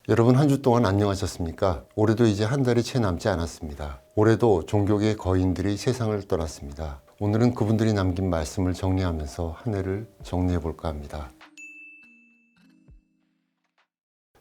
여러분 한 주 동안 안녕하셨습니까? 올해도 이제 한 달이 채 남지 않았습니다. 올해도 종교계 거인들이 세상을 떠났습니다. 오늘은 그분들이 남긴 말씀을 정리하면서 한 해를 정리해 볼까 합니다.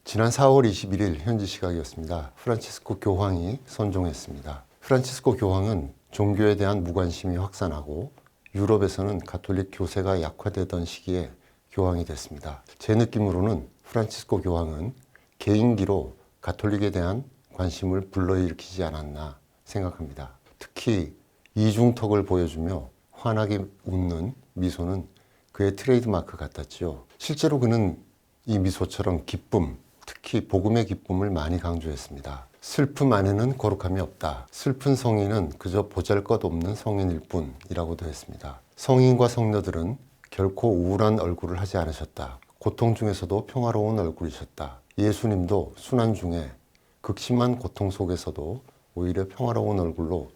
지난 4월 21일 현지 시각이었습니다. 프란치스코 교황이 선종했습니다. 프란치스코 교황은 종교에 대한 무관심이 확산하고 유럽에서는 가톨릭 교세가 약화되던 시기에 교황이 됐습니다. 제 느낌으로는 프란치스코 교황은 개인기로 가톨릭에 대한 관심을 불러일으키지 않았나 생각합니다. 특히 이중턱을 보여주며 환하게 웃는 미소는 그의 트레이드마크 같았지요. 실제로 그는 이 미소처럼 기쁨, 특히 복음의 기쁨을 많이 강조했습니다. 슬픔 안에는 거룩함이 없다. 슬픈 성인은 그저 보잘것없는 성인일 뿐이라고도 했습니다. 성인과 성녀들은 결코 우울한 얼굴을 하지 않으셨다. 고통 중에서도 평화로운 얼굴이셨다. 예수님도 순환 중에 극심한 고통 속에서도 오히려 평화로운 얼굴로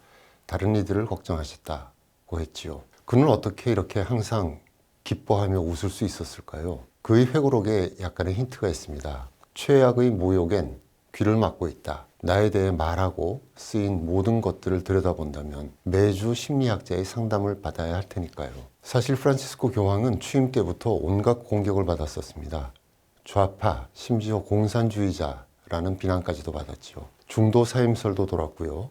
다른 이들을 걱정하셨다고 했지요. 그는 어떻게 이렇게 항상 기뻐하며 웃을 수 있었을까요? 그의 회고록에 약간의 힌트가 있습니다. 최악의 모욕엔 귀를 막고 있다. 나에 대해 말하고 쓰인 모든 것들을 들여다본다면 매주 심리학자의 상담을 받아야 할 테니까요. 사실 프란치스코 교황은 취임 때부터 온갖 공격을 받았었습니다. 좌파, 심지어 공산주의자라는 비난까지도 받았지요. 중도 사임설도 돌았고요.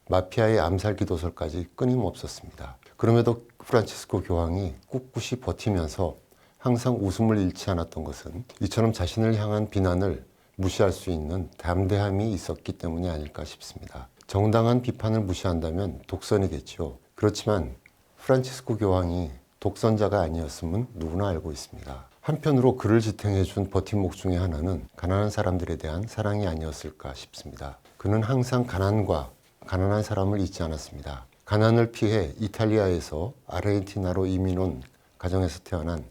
마피아의 암살 기도설까지 끊임없었습니다. 그럼에도 프란치스코 교황이 꿋꿋이 버티면서 항상 웃음을 잃지 않았던 것은 이처럼 자신을 향한 비난을 무시할 수 있는 담대함이 있었기 때문이 아닐까 싶습니다. 정당한 비판을 무시한다면 독선이겠지요. 그렇지만 프란치스코 교황이 독선자가 아니었음은 누구나 알고 있습니다. 한편으로 그를 지탱해준 버팀목 중에 하나는 가난한 사람들에 대한 사랑이 아니었을까 싶습니다. 그는 항상 가난과 가난한 사람을 잊지 않았습니다. 가난을 피해 이탈리아에서 아르헨티나로 이민 온 가정에서 태어난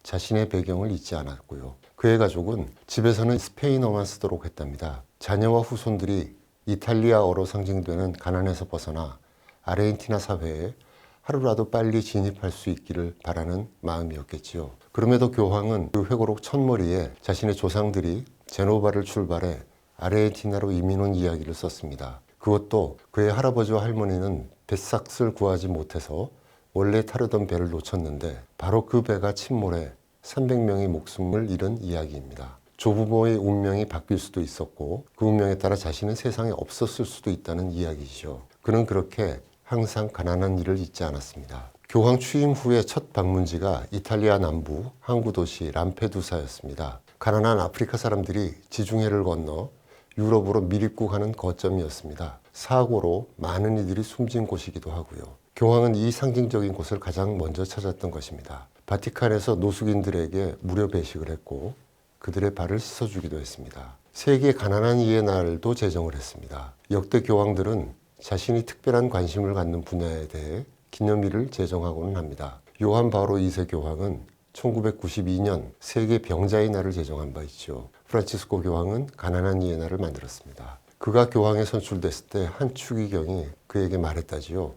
자신의 배경을 잊지 않았고요. 그의 가족은 집에서는 스페인어만 쓰도록 했답니다. 자녀와 후손들이 이탈리아어로 상징되는 가난에서 벗어나 아르헨티나 사회에 하루라도 빨리 진입할 수 있기를 바라는 마음이었겠지요. 그럼에도 교황은 그 회고록 첫머리에 자신의 조상들이 제노바를 출발해 아르헨티나로 이민 온 이야기를 썼습니다. 그것도 그의 할아버지와 할머니는 뱃삭을 구하지 못해서 원래 타려던 배를 놓쳤는데 바로 그 배가 침몰해 300명의 목숨을 잃은 이야기입니다. 조부모의 운명이 바뀔 수도 있었고 그 운명에 따라 자신은 세상에 없었을 수도 있다는 이야기죠. 그는 그렇게 항상 가난한 일을 잊지 않았습니다. 교황 취임 후에 첫 방문지가 이탈리아 남부 항구 도시 람페두사였습니다. 가난한 아프리카 사람들이 지중해를 건너 유럽으로 밀입국하는 거점이었습니다. 사고로 많은 이들이 숨진 곳이기도 하고요. 교황은 이 상징적인 곳을 가장 먼저 찾았던 것입니다. 바티칸에서 노숙인들에게 무료 배식을 했고 그들의 발을 씻어주기도 했습니다. 세계 가난한 이의 날도 제정을 했습니다. 역대 교황들은 자신이 특별한 관심을 갖는 분야에 대해 기념일을 제정하고는 합니다. 요한 바오로 2세 교황은 1992년 세계 병자의 날을 제정한 바 있죠. 프란치스코 교황은 가난한 이의 날을 만들었습니다. 그가 교황에 선출됐을 때 한 추기경이 그에게 말했다지요.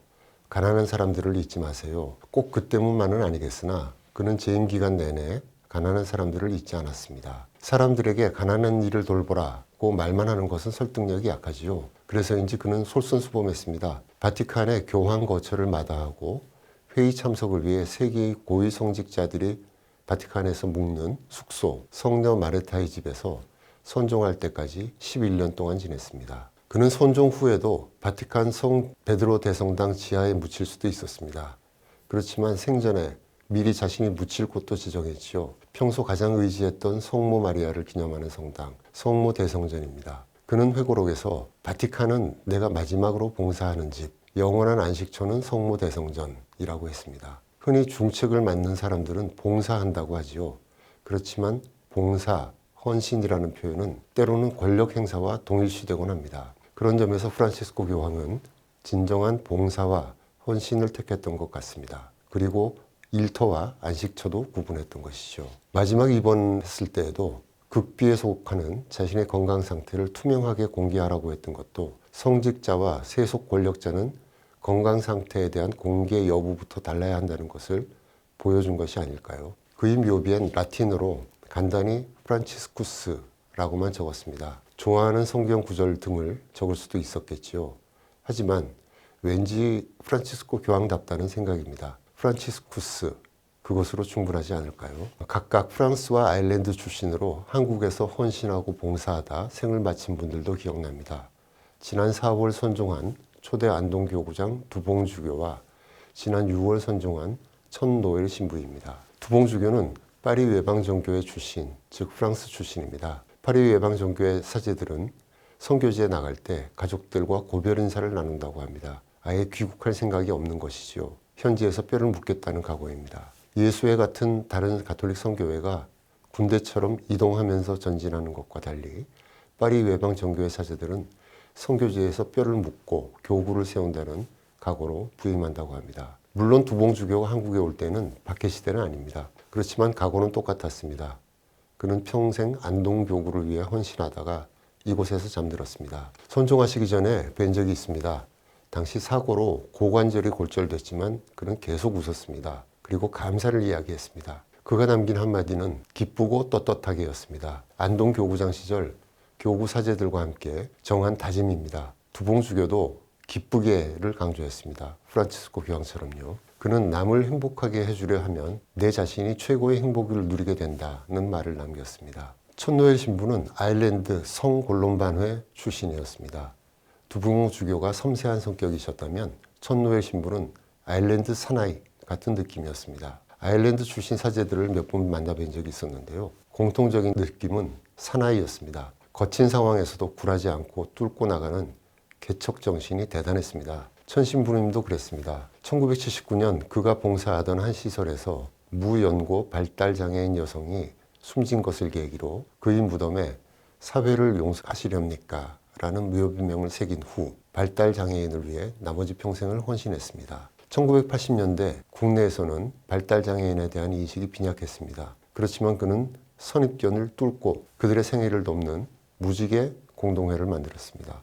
가난한 사람들을 잊지 마세요. 꼭 그 때문만은 아니겠으나 그는 재임 기간 내내 가난한 사람들을 잊지 않았습니다. 사람들에게 가난한 일을 돌보라고 말만 하는 것은 설득력이 약하지요. 그래서인지 그는 솔선수범했습니다. 바티칸의 교황 거처를 마다하고 회의 참석을 위해 세계의 고위 성직자들이 바티칸에서 묵는 숙소 성녀 마르타의 집에서 선종할 때까지 11년 동안 지냈습니다. 그는 선종 후에도 바티칸 성 베드로 대성당 지하에 묻힐 수도 있었습니다. 그렇지만 생전에 미리 자신이 묻힐 곳도 지정했지요. 평소 가장 의지했던 성모 마리아를 기념하는 성당, 성모 대성전입니다. 그는 회고록에서 바티칸은 내가 마지막으로 봉사하는 집, 영원한 안식처는 성모 대성전이라고 했습니다. 흔히 중책을 맡는 사람들은 봉사한다고 하지요. 그렇지만 봉사, 헌신이라는 표현은 때로는 권력 행사와 동일시되곤 합니다. 그런 점에서 프란치스코 교황은 진정한 봉사와 헌신을 택했던 것 같습니다. 그리고 일터와 안식처도 구분했던 것이죠. 마지막 입원했을 때에도 극비에 속하는 자신의 건강 상태를 투명하게 공개하라고 했던 것도 성직자와 세속 권력자는 건강 상태에 대한 공개 여부부터 달라야 한다는 것을 보여준 것이 아닐까요? 그의 묘비엔 라틴어로 간단히 프란치스쿠스 라고만 적었습니다. 좋아하는 성경 구절 등을 적을 수도 있었겠지요. 하지만 왠지 프란치스코 교황답다는 생각입니다. 프란치스쿠스, 그것으로 충분하지 않을까요? 각각 프랑스와 아일랜드 출신으로 한국에서 헌신하고 봉사하다 생을 마친 분들도 기억납니다. 지난 4월 선종한 초대 안동교구장 두봉주교와 지난 6월 선종한 천노엘 신부입니다. 두봉주교는 파리 외방정교회 출신, 즉 프랑스 출신입니다. 파리 외방정교회 사제들은 선교지에 나갈 때 가족들과 고별 인사를 나눈다고 합니다. 아예 귀국할 생각이 없는 것이지요. 현지에서 뼈를 묻겠다는 각오입니다. 예수회 같은 다른 가톨릭 선교회가 군대처럼 이동하면서 전진하는 것과 달리 파리 외방정교회 사제들은 선교지에서 뼈를 묻고 교구를 세운다는 각오로 부임한다고 합니다. 물론 두봉주교가 한국에 올 때는 박해시대는 아닙니다. 그렇지만 각오는 똑같았습니다. 그는 평생 안동교구를 위해 헌신하다가 이곳에서 잠들었습니다. 선종하시기 전에 뵌 적이 있습니다. 당시 사고로 고관절이 골절됐지만 그는 계속 웃었습니다. 그리고 감사를 이야기했습니다. 그가 남긴 한마디는 기쁘고 떳떳하게였습니다. 안동교구장 시절 교구 사제들과 함께 정한 다짐입니다. 두봉주교도 기쁘게를 강조했습니다. 프란치스코 교황처럼요. 그는 남을 행복하게 해주려 하면 내 자신이 최고의 행복을 누리게 된다는 말을 남겼습니다. 천노엘 신부는 아일랜드 성골론반회 출신이었습니다. 두봉주교가 섬세한 성격이셨다면 천노엘 신부는 아일랜드 사나이 같은 느낌이었습니다. 아일랜드 출신 사제들을 몇 번 만나뵌 적이 있었는데요. 공통적인 느낌은 사나이였습니다. 거친 상황에서도 굴하지 않고 뚫고 나가는 개척 정신이 대단했습니다. 천신부님도 그랬습니다. 1979년 그가 봉사하던 한 시설에서 무연고 발달장애인 여성이 숨진 것을 계기로 그의 무덤에 사회를 용서하시렵니까? 라는 묘비명을 새긴 후 발달장애인을 위해 나머지 평생을 헌신했습니다. 1980년대 국내에서는 발달장애인에 대한 인식이 빈약했습니다. 그렇지만 그는 선입견을 뚫고 그들의 생애를 돕는 무지개 공동회를 만들었습니다.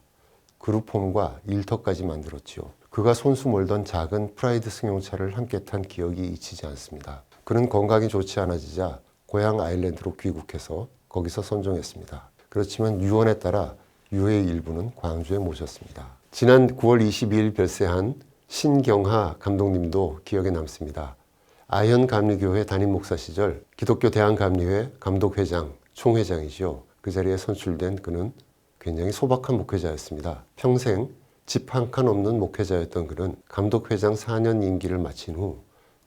그룹홈과 일터까지 만들었지요. 그가 손수 몰던 작은 프라이드 승용차를 함께 탄 기억이 잊히지 않습니다. 그는 건강이 좋지 않아지자 고향 아일랜드로 귀국해서 거기서 선종했습니다. 그렇지만 유언에 따라 유해의 일부는 광주에 모셨습니다. 지난 9월 22일 별세한 신경하 감독님도 기억에 남습니다. 아현 감리교회 담임 목사 시절 기독교 대한감리회 감독회장, 총회장이죠. 그 자리에 선출된 그는 굉장히 소박한 목회자였습니다. 평생 집 한 칸 없는 목회자였던 그는 감독회장 4년 임기를 마친 후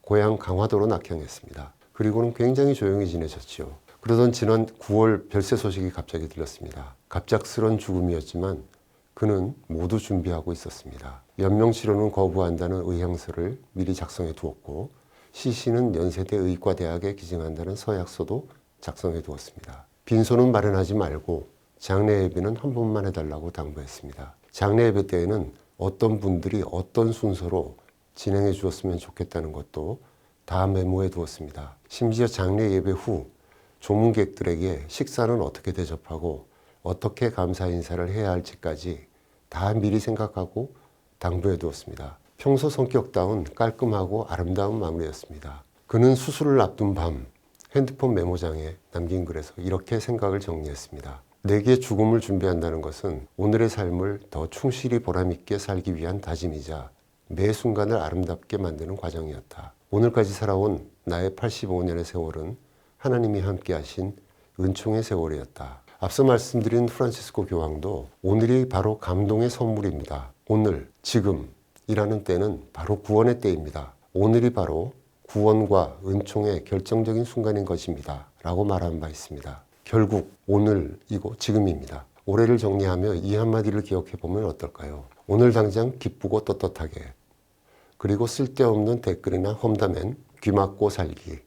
고향 강화도로 낙향했습니다. 그리고는 굉장히 조용히 지내셨지요. 그러던 지난 9월 별세 소식이 갑자기 들렸습니다. 갑작스런 죽음이었지만 그는 모두 준비하고 있었습니다. 연명치료는 거부한다는 의향서를 미리 작성해 두었고 시신은 연세대 의과대학에 기증한다는 서약서도 작성해 두었습니다. 빈소는 마련하지 말고 장례 예배는 한 번만 해달라고 당부했습니다. 장례 예배 때에는 어떤 분들이 어떤 순서로 진행해 주었으면 좋겠다는 것도 다 메모해 두었습니다. 심지어 장례 예배 후 조문객들에게 식사는 어떻게 대접하고 어떻게 감사 인사를 해야 할지까지 다 미리 생각하고 당부해 두었습니다. 평소 성격다운 깔끔하고 아름다운 마무리였습니다. 그는 수술을 앞둔 밤 핸드폰 메모장에 남긴 글에서 이렇게 생각을 정리했습니다. 내게 죽음을 준비한다는 것은 오늘의 삶을 더 충실히 보람있게 살기 위한 다짐이자 매 순간을 아름답게 만드는 과정이었다. 오늘까지 살아온 나의 85년의 세월은 하나님이 함께 하신 은총의 세월이었다. 앞서 말씀드린 프란치스코 교황도 오늘이 바로 감동의 선물입니다. 오늘, 지금이라는 때는 바로 구원의 때입니다. 오늘이 바로 구원과 은총의 결정적인 순간인 것입니다. 라고 말한 바 있습니다. 결국 오늘이고 지금입니다. 올해를 정리하며 이 한마디를 기억해 보면 어떨까요? 오늘 당장 기쁘고 떳떳하게, 그리고 쓸데없는 댓글이나 험담엔 귀 막고 살기,